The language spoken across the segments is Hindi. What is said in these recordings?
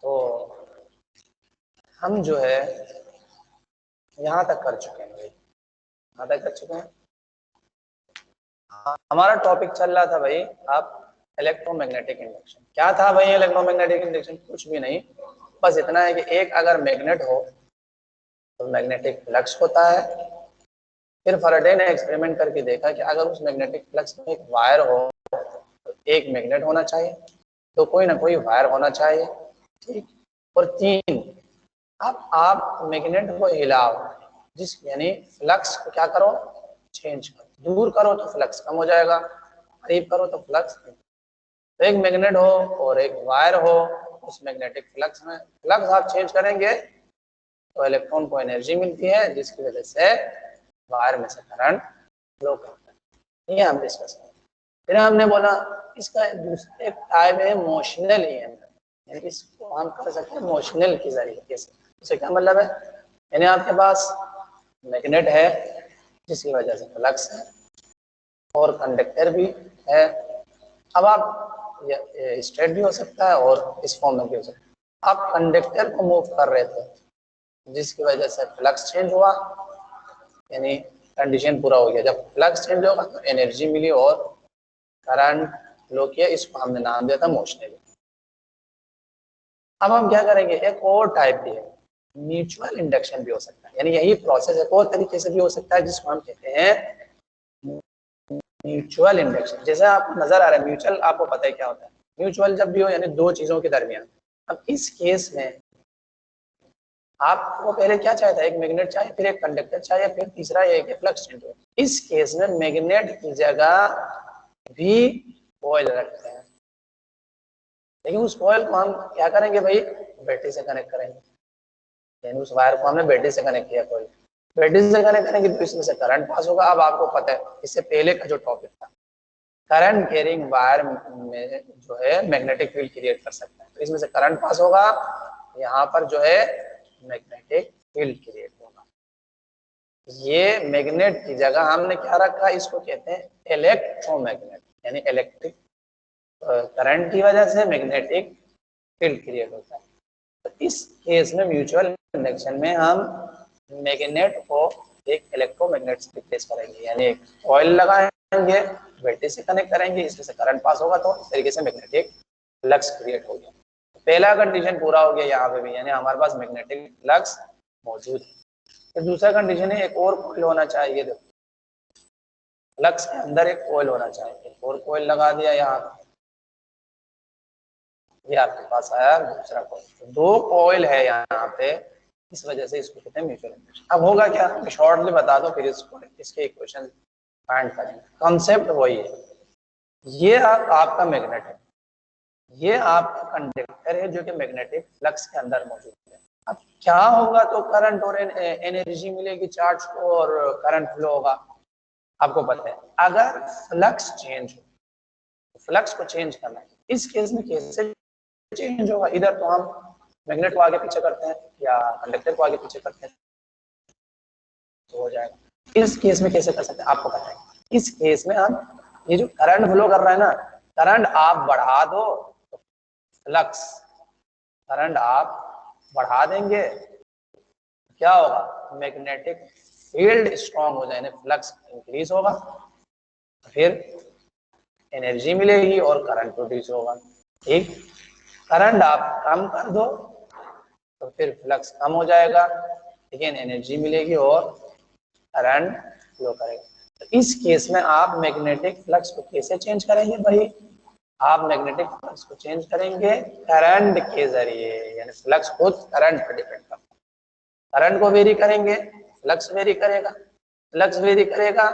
तो हम जो है यहाँ तक कर चुके हैं भाई, यहाँ तक कर चुके हैं। हमारा टॉपिक चल रहा था भाई आप इलेक्ट्रोमैग्नेटिक इंडक्शन। क्या था भाई इलेक्ट्रोमैग्नेटिक इंडक्शन? कुछ भी नहीं, बस इतना है कि एक अगर मैग्नेट हो तो मैग्नेटिक फ्लक्स होता है। फिर फैराडे ने एक्सपेरिमेंट करके देखा कि अगर उस मैग्नेटिक फ्लक्स में एक वायर हो तो एक मैग्नेट होना चाहिए, तो कोई ना कोई वायर होना चाहिए, ठीक। और तीन, अब आप मैग्नेट को हिलाओ, जिस यानी फ्लक्स को क्या करो, चेंज करो। दूर करो तो फ्लक्स कम हो जाएगा, करीब करो तो फ्लक्स। तो एक मैग्नेट हो और एक वायर हो, उस मैग्नेटिक फ्लक्स में फ्लक्स आप चेंज करेंगे तो इलेक्ट्रॉन को एनर्जी मिलती है, जिसकी वजह से वायर में से करंट फ्लो करता है। ये हम डिस्कस करें। फिर हमने बोला इसका दूसरा टाइप है मोशनल ईएमएफ, यानी इसको हम कर सकते हैं मोशनल के जरिए से। इससे क्या मतलब है, यानी आपके पास मैग्नेट है जिसकी वजह से फ्लक्स है और कंडक्टर भी है। अब आप स्ट्रेट भी हो सकता है और इस फॉर्म में भी हो सकता है। आप कंडक्टर को मूव कर रहे थे जिसकी वजह से फ्लक्स चेंज हुआ, यानी कंडीशन पूरा हो गया। जब फ्लक्स चेंज होगा तो एनर्जी मिली और करंट फ्लो किया, इसको हमने नाम दिया था मोशनल। अब हम क्या करेंगे, एक और टाइप भी है, म्यूचुअल इंडक्शन भी हो सकता है, यानी यही प्रोसेस एक और तरीके से भी हो सकता है जिसको हम कहते हैं म्यूचुअल इंडक्शन। जैसे आपको नजर आ रहा है म्यूचुअल, आपको पता है क्या होता है म्यूचुअल जब भी हो, यानी दो चीजों के दरमियान। अब इस केस में आपको पहले क्या चाहिए था, एक मैग्नेट चाहिए, फिर एक कंडक्टर चाहिए, फिर तीसरा एक फ्लक्स चेंज हो। इस केस में मैग्नेट की जगह भी कॉइल रखते हैं, लेकिन उस कॉइल को हम क्या करेंगे भाई, बैटरी से कनेक्ट करेंगे। यानी उस वायर को हमने बैटरी से कनेक्ट किया, कॉइल बैटरी से कनेक्ट करेंगे तो इसमें से करंट पास होगा। अब आपको पता है इससे पहले का जो टॉपिक था, करंट कैरिंग वायर में जो है मैग्नेटिक फील्ड क्रिएट कर सकता है, तो इसमें से करंट पास होगा, यहाँ पर जो है मैग्नेटिक फील्ड क्रिएट होगा। ये मैग्नेट की जगह हमने क्या रखा, इसको कहते हैं इलेक्ट्रोमैग्नेट, यानी इलेक्ट्रिक करंट की वजह से मैग्नेटिक फील्ड क्रिएट होता है। तो इस केस में म्यूचुअल इंडक्शन में हम मैग्नेट को एक इलेक्ट्रोमैग्नेट से रिप्लेस करेंगे, यानी एक कॉइल लगाएंगे, बैटरी से कनेक्ट करेंगे, इसमें से करंट पास होगा, तो इस तरीके से मैग्नेटिक फ्लक्स क्रिएट हो गया। पहला कंडीशन पूरा हो गया यहाँ पे भी, यानी हमारे पास मैग्नेटिक फ्लक्स मौजूद है। फिर दूसरा कंडीशन है एक और कॉइल होना चाहिए, देखो फ्लक्स के अंदर एक कॉइल होना चाहिए, एक और कॉइल लगा दिया यहाँ, ये आपके पास आया दूसरा कॉइल। दो कॉइल है यहाँ पे, इस वजह से इसको कहते हैं म्यूचुअल इंडक्शन। अब होगा क्या, शॉर्टली बता दो, फिर इसको इसके इक्वेशन फाइंड करेंगे। कॉन्सेप्ट वही है, ये आपका मैग्नेट है, ये आपका कंडक्टर है जो कि मैग्नेटिक फ्लक्स के अंदर मौजूद है। अब क्या होगा, तो करंट और एनर्जी मिलेगी चार्ज को और करंट फ्लो होगा। आपको पता है अगर फ्लक्स चेंज हो, फ्लक्स को चेंज करना है, इस केस में कैसे चेंज होगा, इधर तो हम मैग्नेट को आगे पीछे करते हैं या कंडक्टर को आगे पीछे करते हैं तो हो जाएगा। इस केस में कैसे कर सकते हैं आपको पता है, इस केस में हम ये जो करंट फ्लो कर रहा है ना, करंट आप बढ़ा दो तो फ्लक्स, करंट आप बढ़ा देंगे क्या होगा, मैग्नेटिक फील्ड स्ट्रांग हो जाए, फ्लक्स इंक्रीज होगा, फिर एनर्जी मिलेगी और करंट प्रोड्यूस होगा। ठीक, करंट आप कम कर दो तो फिर फ्लक्स कम हो जाएगा, लेकिन एनर्जी मिलेगी और करंट फ्लो करेगा। तो इस केस में आप मैग्नेटिक फ्लक्स को कैसे चेंज करेंगे भाई, आप मैग्नेटिक फ्लक्स को चेंज करेंगे करंट के जरिए, यानी फ्लक्स खुद करंट पर डिपेंड करता है। करंट को वेरी करेंगे, फ्लक्स वेरी करेगा, फ्लक्स वेरी करेगा,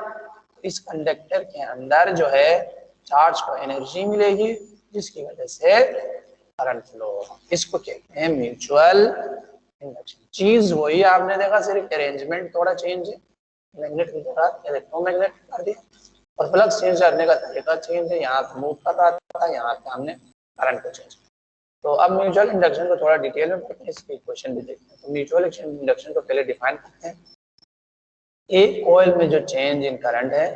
इस कंडक्टर के अंदर जो है चार्ज को एनर्जी मिलेगी, जिसकी वजह से करंट फ्लो होगा। इसको कहते हैं म्यूचुअल इंडक्शन। चीज वही आपने देखा, सिर्फ अरेंजमेंट थोड़ा चेंज है, मैग्नेट की जगह इलेक्ट्रोमैग्नेट कर दिया और फ्लक्स चेंज करने का तरीका चेंज है, यहाँ पे मूव कर रहा था, यहाँ पे हमने करंट को चेंज। तो अब म्यूचुअल इंडक्शन को थोड़ा डिटेल में पढ़ते हैं, इसके इक्वेशन भी देखते हैं। तो म्यूचुअल इंडक्शन को पहले डिफाइन करते हैं, एक कॉइल में जो चेंज इन करंट है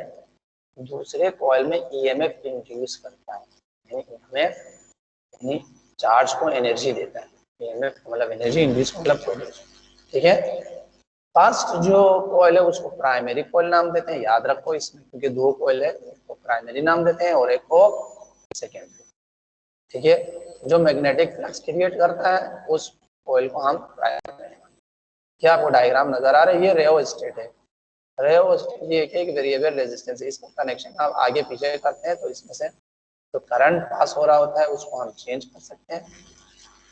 दूसरे कॉइल में ईएमएफ इंड्यूस करता है, यानी ईएमएफ यानी चार्ज को एनर्जी देता है। ईएमएफ मतलब एनर्जी इंड्यूस मतलब प्रोड्यूस। ठीक है, फर्स्ट जो कॉइल है उसको प्राइमरी कॉइल नाम देते हैं, याद रखो इसमें, क्योंकि दो कॉइल है, एक को प्राइमरी नाम देते हैं और एक को सेकेंडरी। ठीक है, जो मैग्नेटिक फ्लक्स क्रिएट करता है उस कॉइल को हम प्राइमरी। क्या आपको डायग्राम नजर आ रहा है? ये रेओस्टेट है। रेओस्टेट ये एक वेरिएबल रेजिस्टेंस है, इसका कनेक्शन आप आगे पीछे करते हैं तो इसमें से तो करंट पास हो रहा होता है उसको हम चेंज कर सकते हैं,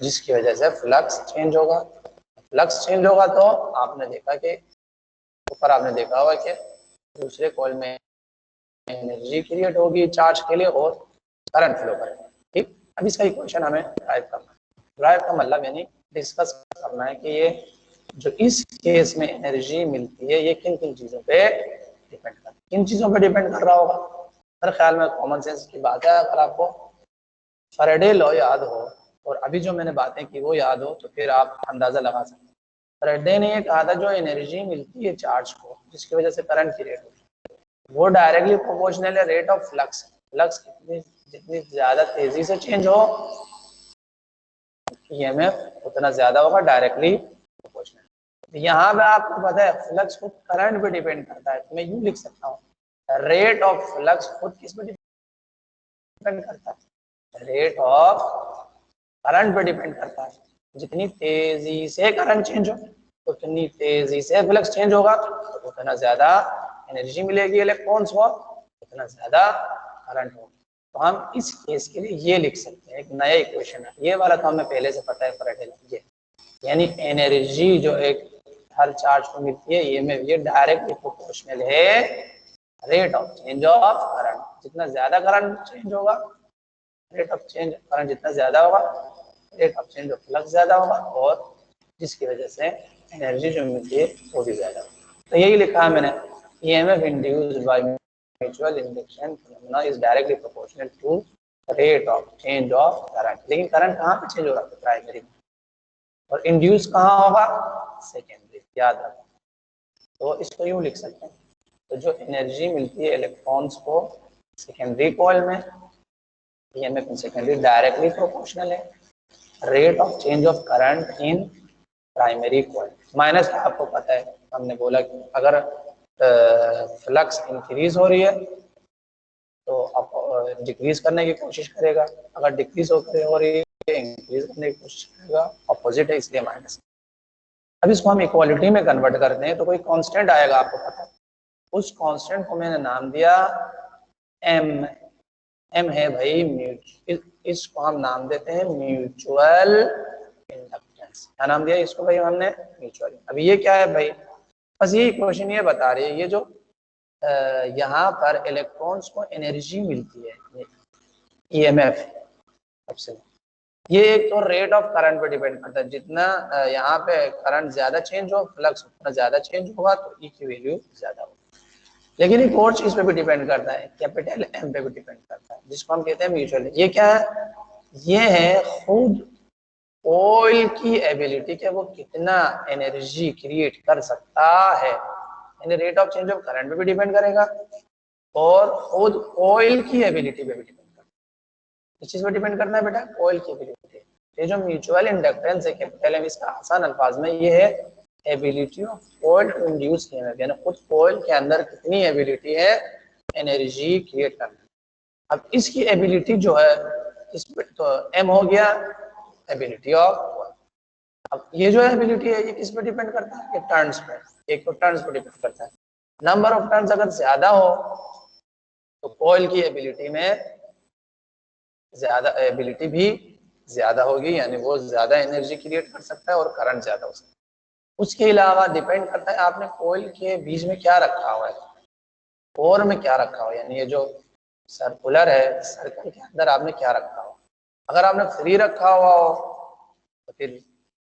जिसकी वजह से फ्लक्स चेंज होगा। फ्लक्स चेंज होगा तो आपने देखा कि ऊपर आपने देखा होगा कि दूसरे कॉइल में एनर्जी क्रिएट होगी चार्ज के लिए और करंट फ्लो करेगा। ठीक, अब इसका इक्वेशन हमें ड्राइव करना है। ड्राइव का मतलब यानी डिस्कस करना है कि ये जो इस केस में एनर्जी मिलती है ये किन किन चीजों पे डिपेंड करता है, किन चीजों पे डिपेंड कर रहा होगा। मेरे ख्याल में कॉमन सेंस की बात है, अगर आपको फैराडे लॉ याद हो और अभी जो मैंने बातें की वो याद हो तो फिर आप अंदाजा लगा सकते हैं। फैराडे ने ये कहा था जो एनर्जी मिलती है चार्ज को जिसकी वजह से करंट क्रिएट होता है वो डायरेक्टली प्रोपोर्शनल है रेट ऑफ फ्लक्स। फ्लक्स जितनी ज्यादा तेजी से चेंज हो ईएमएफ उतना ज्यादा होगा, डायरेक्टली प्रोपोर्शनल। यहाँ पे आपको पता है फ्लक्स खुद करंट पे डिपेंड करता है, तो मैं यूं लिख सकता हूँ रेट ऑफ फ्लक्स खुद किस पे डिपेंड करता है? रेट ऑफ करंट पे डिपेंड करता है। जितनी तेजी से करंट चेंज हो उतनी तेजी से फ्लक्स चेंज होगा तो उतना ज्यादा एनर्जी मिलेगी इलेक्ट्रॉन्स को, उतना ज्यादा करंट होगा। तो हम इस केस के लिए ये लिख सकते हैं, एक नया इक्वेशन है, ये वाला तो हमें पहले से पता है फैराडे ये, यानी एनर्जी जो एक हर चार्ज को मिलती है ये डायरेक्टली प्रोपोर्शनल है rate of change of current. जितना ज्यादा करंट चेंज होगा रेट ऑफ चेंज करंट जितना ज्यादा होगा rate of change of flux ज्यादा होगा और जिसकी वजह से एनर्जी जो मिलती है वो भी ज्यादा होगा। तो यही लिखा है मैंने, EMF induced by mutual induction phenomena is directly proportional to rate of change of current. लेकिन करंट कहाँ पे चेंज हो रहा है? प्राइमरी में, और इंड्यूस कहाँ होगा? सेकेंडरी, याद रखो। तो इसको यूं लिख सकते हैं, तो जो एनर्जी मिलती है इलेक्ट्रॉन्स को सेकेंडरी कॉइल में EMF in secondary directly proportional है rate of change of current in primary coil. Minus आपको पता है, हमने बोला कि अगर फ्लक्स इंक्रीज हो रही है तो आप डिक्रीज करने की कोशिश करेगा, अगर डिक्रीज हो रही है इंक्रीज करने की कोशिश करेगा, अपोजिट है इसलिए माइनस। अब इसको हम इक्वालिटी में कन्वर्ट करते हैं तो कोई कांस्टेंट आएगा, आपको पता है। उस कांस्टेंट को मैंने नाम दिया एम। एम है भाई इसको हम नाम देते हैं म्यूचुअल इंडक्टेंस। क्या नाम दिया इसको भाई हमने? म्यूचुअल। अब ये क्या है भाई? बस ये क्वेश्चन ये बता रही है, ये जो यहाँ पर इलेक्ट्रॉन्स को एनर्जी मिलती है ईएमएफ, सबसे ये एक तो रेट ऑफ करंट पे डिपेंड करता है। जितना यहाँ पे करंट ज्यादा चेंज हो फ्लक्स उतना ज्यादा चेंज होगा तो ई की वैल्यू ज्यादा होगी। लेकिन एक और चीज पे भी डिपेंड करता है, कैपिटल एम पे भी डिपेंड करता है, जिसको हम कहते हैं म्यूचुअल। ये क्या है? ये है खुद ऑयल की एबिलिटी कि वो कितना एनर्जी क्रिएट कर सकता है, यानी rate of change of current पे भी डिपेंड करेगा और खुद ऑयल की एबिलिटी पे भी डिपेंड करता है। इस चीज पे डिपेंड करना है बेटा, ऑयल की एबिलिटी। ये जो म्यूचुअल इंडक्टेंस है कैपिटल एम, इसका आसान अल्फाज में ये है ability of coil to induce EMF, यानी खुद ऑयल के अंदर कितनी एबिलिटी है एनर्जी क्रिएट करना। अब इसकी एबिलिटी जो है इस पे तो एम हो गया एबिलिटी ऑफ ऑयल। अब ये जो एबिलिटी है ये किस पे डिपेंड करता है? ये टर्न्स पे, एक तो टर्न्स पे डिपेंड करता है। नंबर ऑफ टर्न्स अगर ज्यादा हो तो ऑयल की एबिलिटी में ज्यादा एबिलिटी भी ज्यादा होगी, यानी वो ज्यादा एनर्जी क्रिएट कर सकता है और करंट ज्यादा हो सकता है। उसके अलावा डिपेंड करता है आपने कॉइल के बीच में क्या रखा हुआ है, कोर में क्या रखा हुआ है, यानी ये जो सर्कुलर है सर्कल के अंदर आपने क्या रखा हुआ। अगर आपने फ्री रखा हुआ हो तो फिर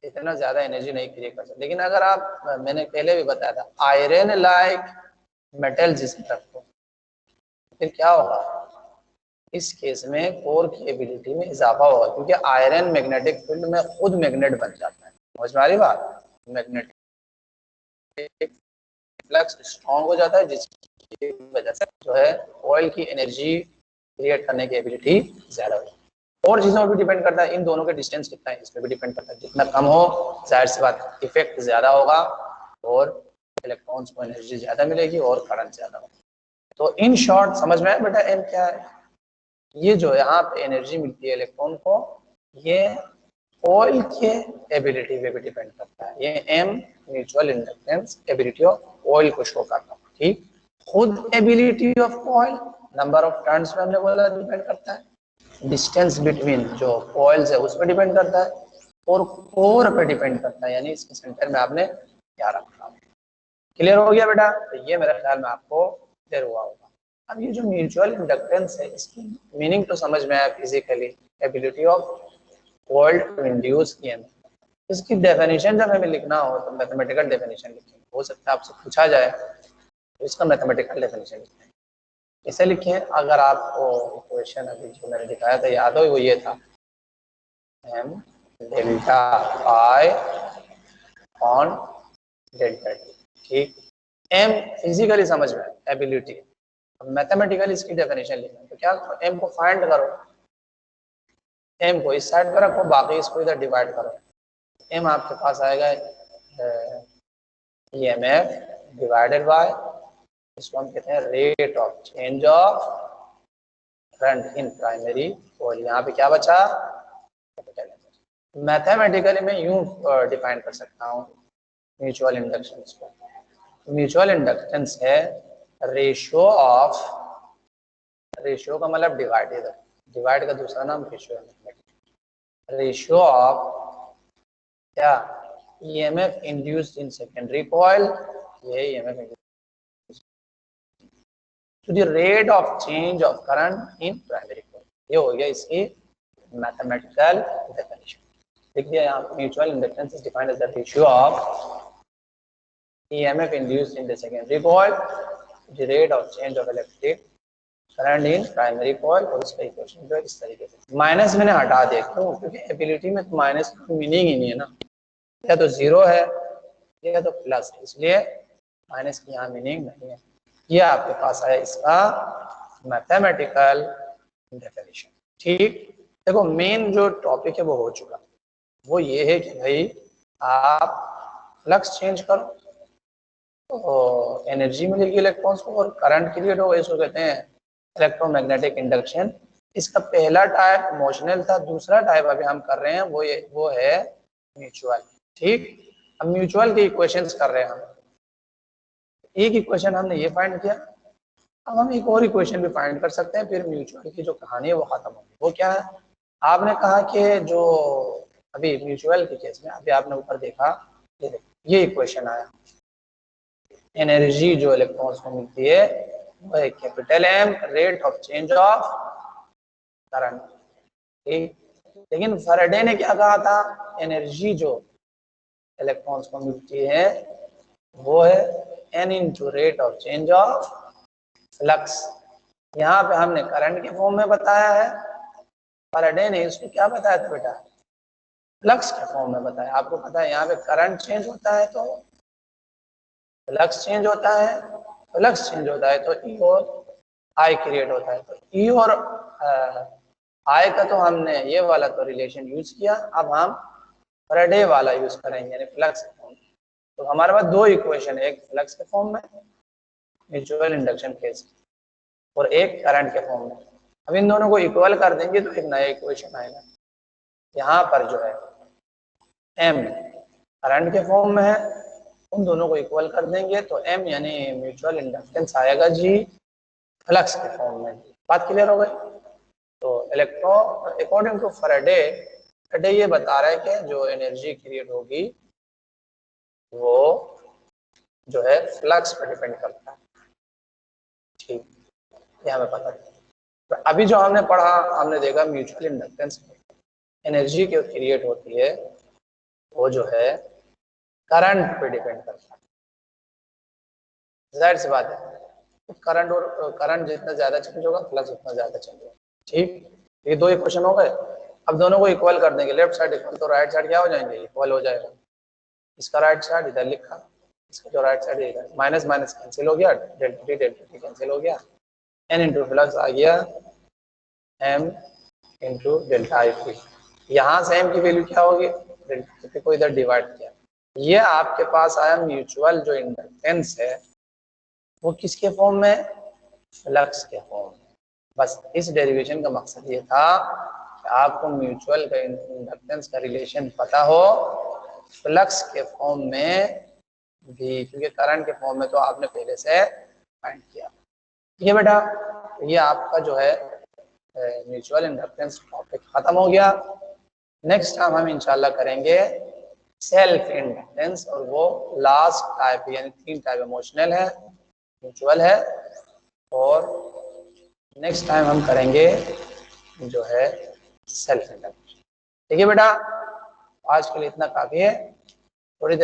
इतना ज्यादा एनर्जी नहीं क्रिएट कर सकते। लेकिन अगर आप, मैंने पहले भी बताया था, आयरन लाइक मेटल जिसमें रखो फिर क्या होगा? इस केस में कोर की एबिलिटी में इजाफा होगा, क्योंकि आयरन मैग्नेटिक फील्ड में खुद मैग्नेट बन जाता है। समझ में आ रही बात? मैग्नेटिक फ्लक्स स्ट्रॉन्ग हो जाता है जिसकी वजह से जो है ऑयल की एनर्जी क्रिएट करने की एबिलिटी ज्यादा होगी। और चीज़ों पर भी डिपेंड करता है, इन दोनों के डिस्टेंस कितना है इस पर भी डिपेंड करता है। जितना कम हो जाहिर सी बात इफेक्ट ज़्यादा होगा और इलेक्ट्रॉन्स को एनर्जी ज़्यादा मिलेगी और करंट ज़्यादा होगा। तो इन शॉर्ट समझ में आया बेटा एम क्या है? ये जो यहाँ पे एनर्जी मिलती है इलेक्ट्रॉन को, ये ऑयल के एबिलिटी पे भी डिपेंड करता है। ये M mutual inductance ability of coil को शो करता है। ठीक, खुद ability of coil number of turns पे हमने बोला डिपेंड करता है, डिस्टेंस बिटवीन जो कॉइल्स है उस पर डिपेंड करता है और कोर पे डिपेंड करता है, यानी इसके सेंटर में आपने क्या रखा। क्लियर हो गया बेटा? तो ये मेरे ख्याल में आपको क्लियर हुआ होगा। अब ये जो म्यूचुअल इंडक्टेंस है इसकी मीनिंग तो समझ में आया physically, ability of coil to induce EMF. इसकी डेफिनेशन जब हमें लिखना हो तो मैथमेटिकल डेफिनेशन लिखेंगे। हो सकता है आपसे पूछा जाए तो इसका मैथमेटिकल डेफिनेशन लिखें। इसे लिखें, अगर आपको इक्वेशन अभी जो मैंने दिखाया था याद हो, वो ये था M delta I on delta T. ठीक, एम फिजिकली समझ में एबिलिटी, अब मैथमेटिकली इसकी डेफिनेशन लिखना है तो क्या करो, एम को फाइंड करो, एम को इस साइड पर रखो, बाकी इसको इधर डिवाइड करो। एम आपके पास आएगा ईएमएफ डिवाइडेड बाय, इसको हम कहते हैं rate of change of current in primary coil. यहाँ पे क्या बचा, कैपिटल एम। मैथमेटिकली मैं यूं डिफाइन कर सकता हूँ म्यूचुअल इंडक्टेंस को। म्यूचुअल इंडक्टेंस है रेशियो ऑफ, रेशियो का मतलब डिवाइडेड, डिवाइड का दूसरा नाम रेशियो है, रेशियो ऑफ क्या, EMF induced in secondary coil, ये EMF induced to the rate of change of current in primary coil. ये हो गया इसकी मैथमेटिकल डेफिनेशन। लिख दिया यहाँ, mutual inductance is defined as the ratio of EMF induced in the secondary coil, the rate of change of electric current in primary coil। और इसका इक्वेशन जो है इस तरीके से, माइनस मैंने हटा दिया क्यों, क्योंकि एबिलिटी में तो माइनस का मीनिंग ही नहीं है ना, या तो जीरो है या तो प्लस है, इसलिए माइनस की यहाँ मीनिंग नहीं है। ये आपके पास आया इसका मैथमेटिकल डेफिनेशन। ठीक, देखो मेन जो टॉपिक है वो हो चुका, वो ये है कि भाई आप फ्लक्स चेंज करो तो एनर्जी मिलेगी इलेक्ट्रॉन्स को और करंट क्रिएट होगा, इसको कहते हैं इलेक्ट्रोमैग्नेटिक इंडक्शन। इसका पहला टाइप मोशनल था, दूसरा टाइप अभी हम कर रहे हैं वो है म्यूचुअल। ठीक, अब म्यूचुअल के इक्वेशंस कर रहे हैं हम। एक इक्वेशन हमने ये फाइंड किया, अब हम एक और इक्वेशन भी फाइंड कर सकते हैं, फिर म्यूचुअल की जो कहानी है वो खत्म होगी। वो क्या है, आपने कहा कि जो अभी म्यूचुअल के केस में अभी आपने ऊपर देखा, ये इक्वेशन आया, एनर्जी जो इलेक्ट्रॉन्स को मिलती है वो है capital M rate of change of current. ठीक, लेकिन फैराडे ने क्या कहा था, एनर्जी जो इलेक्ट्रॉन्स को मिलती है वो है N into rate of change of flux. यहाँ पे हमने करंट के फॉर्म में बताया है, फैराडे ने इसको क्या बताया था बेटा, फ्लक्स के फॉर्म में बताया। आपको पता है यहाँ पे करंट चेंज होता है तो फ्लक्स चेंज होता है, फ्लक्स चेंज होता है तो ई और आई क्रिएट होता है। तो ई और आई का तो हमने ये वाला तो रिलेशन यूज किया, अब हम फैराडे वाला यूज करेंगे यानी फ्लक्स के फॉर्म में। तो हमारे पास दो इक्वेशन है, एक फ्लक्स के फॉर्म में म्यूचुअल इंडक्शन केस और एक करंट के फॉर्म में। अब इन दोनों को इक्वल कर देंगे तो एक नया इक्वेशन आएगा। यहाँ पर जो है एम करंट के फॉर्म में है, उन दोनों को इक्वल कर देंगे तो एम यानी म्यूचुअल इंडक्टेंस आएगा जी फ्लक्स के फॉर्म में। बात क्लियर हो गई? तो अकॉर्डिंग टू फैराडे, फैराडे ये बता रहा है कि जो एनर्जी क्रिएट होगी वो जो है फ्लक्स पर डिपेंड करता है। ठीक, ये हमें पता है। तो अभी जो हमने पढ़ा, हमने देखा म्यूचुअल इंडक्टेंस एनर्जी जो क्रिएट होती है वो जो है करंट पे डिपेंड करता है। जाहिर सी बात है, तो करंट जितना ज्यादा चेंज होगा फ्लक्स उतना ज्यादा चेंज होगा। ठीक, ये दो इक्वेशन हो गए। अब दोनों को इक्वल कर देंगे, लेफ्ट साइड इक्वल तो राइट साइड क्या हो जाएंगे, इक्वल हो जाएगा। इसका राइट साइड इधर लिखा, इसका जो राइट साइड इधर, माइनस माइनस कैंसिल हो गया, डेल्टा टी कैंसिल हो गया, एन इंटू फ्लक्स आ गया M into delta I P. यहाँ से एम की वैल्यू क्या होगी, डेल्टा पी को इधर डिवाइड किया, ये आपके पास आया म्यूचुअल जो इंडक्टेंस है वो किसके फॉर्म में, फ्लक्स के फॉर्म में। बस इस डेरिवेशन का मकसद ये था कि आपको म्यूचुअल का इंडक्टेंस का रिलेशन पता हो फ्लक्स के फॉर्म में भी, क्योंकि करंट के फॉर्म में तो आपने पहले से फाइंड किया। ठीक है बेटा, ये आपका जो है म्यूचुअल इंडक्टेंस टॉपिक खत्म हो गया। नेक्स्ट टाइम हम इंशाल्लाह करेंगे सेल्फ इंडक्टेंस, और वो लास्ट टाइप, यानी 3 टाइप इमोशनल है, म्यूचुअल है, और नेक्स्ट टाइम हम करेंगे जो है सेल्फ इंडक्टेंस। ठीक है बेटा, आज के लिए इतना काफी है।